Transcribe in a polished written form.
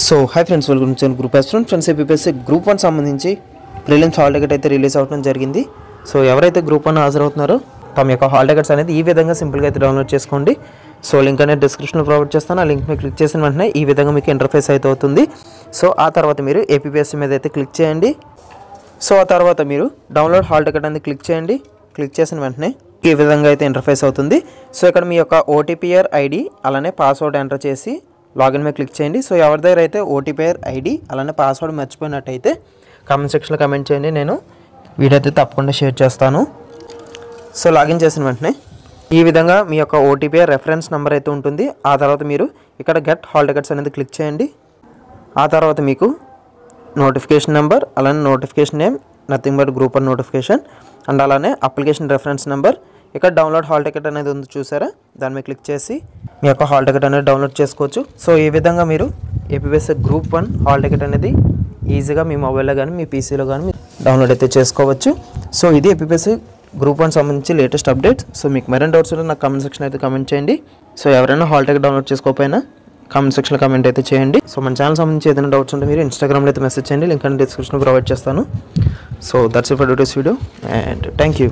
So hi friends, welcome to groups friends. APSC group 1 సంబంధించి prelims hall ticket అయితే release అవ్వడం జరిగింది. So ఎవరైతే గ్రూప్ 1 హాజరవుతున్నారో తమ యొక్క హాల్ టికెట్స్ అనేది ఈ విధంగా సింపుల్గా అయితే డౌన్లోడ్ చేసుకోండి. సో లింక్ అనేది డిస్క్రిప్షన్లో ప్రొవైడ్ చేస్తాను. ఆ లింక్ మీద క్లిక్ చేసిన వెంటనే ఈ విధంగా మీకు ఇంటర్ఫేస్ అయితే అవుతుంది. సో ఆ తర్వాత మీరు ఏపీఎస్సీ మీద అయితే క్లిక్ చేయండి. సో ఆ తర్వాత మీరు డౌన్లోడ్ హాల్ టికెట్ అనేది క్లిక్ చేయండి. క్లిక్ చేసిన వెంటనే ఈ విధంగా అయితే ఇంటర్ఫేస్ అవుతుంది. సో ఇక్కడ మీ యొక్క ఓటీపీఆర్ ఐడి అలానే పాస్వర్డ్ ఎంటర్ చేసి లాగిన్ మీద క్లిక్ చేయండి. సో ఎవరి దగ్గర అయితే ఓటీపీఆర్ ఐడి అలానే పాస్వర్డ్ మర్చిపోయినట్టయితే కామెంట్ సెక్షన్లో కామెంట్ చేయండి. నేను వీడియో అయితే తప్పకుండా షేర్ చేస్తాను. సో లాగిన్ చేసిన వెంటనే ఈ విధంగా మీ యొక్క ఓటీపీఆర్ రెఫరెన్స్ నెంబర్ అయితే ఉంటుంది. ఆ తర్వాత మీరు ఇక్కడ గెట్ హాల్ టికెట్స్ అనేది క్లిక్ చేయండి. ఆ తర్వాత మీకు నోటిఫికేషన్ నెంబర్ అలానే notification name nothing but group 1 notification and అలానే అప్లికేషన్ రెఫరెన్స్ నెంబర్ ఇక్కడ డౌన్లోడ్ హాల్ టికెట్ అనేది ఉంది చూసారా, దాని మీద క్లిక్ చేసి మీ యొక్క హాల్ టికెట్ అనేది డౌన్లోడ్ చేసుకోవచ్చు. సో ఈ విధంగా మీరు ఏపీఎస్సీ గ్రూప్ 1 హాల్ టికెట్ అనేది ఈజీగా మీ మొబైల్లో కానీ మీ పీసీలో కానీ డౌన్లోడ్ అయితే చేసుకోవచ్చు. సో ఇది ఏపీఎస్సీ గ్రూప్ 1 సంబంధించి లేటెస్ట్ అప్డేట్. సో మీకు మరిన్ని డౌట్స్ ఉంటే నాకు కామెంట్ సెక్షన్ అయితే కామెంట్ చేయండి. సో ఎవరైనా హాల్ టికెట్ డౌన్లోడ్ చేసుకోకపోయినా కామెంట్ సెక్షన్లో కామెంట్ అయితే చేయండి. సో మన ఛానల్ సంబంధించి ఏదైనా డౌట్స్ ఉంటే మీరు ఇన్స్టాగ్రామ్లో అయితే మెసేజ్ చేయండి. లింక్ అనేది డిస్క్రిప్షన్లో ప్రొవైడ్ చేస్తాను. So that's it for today's video and thank you.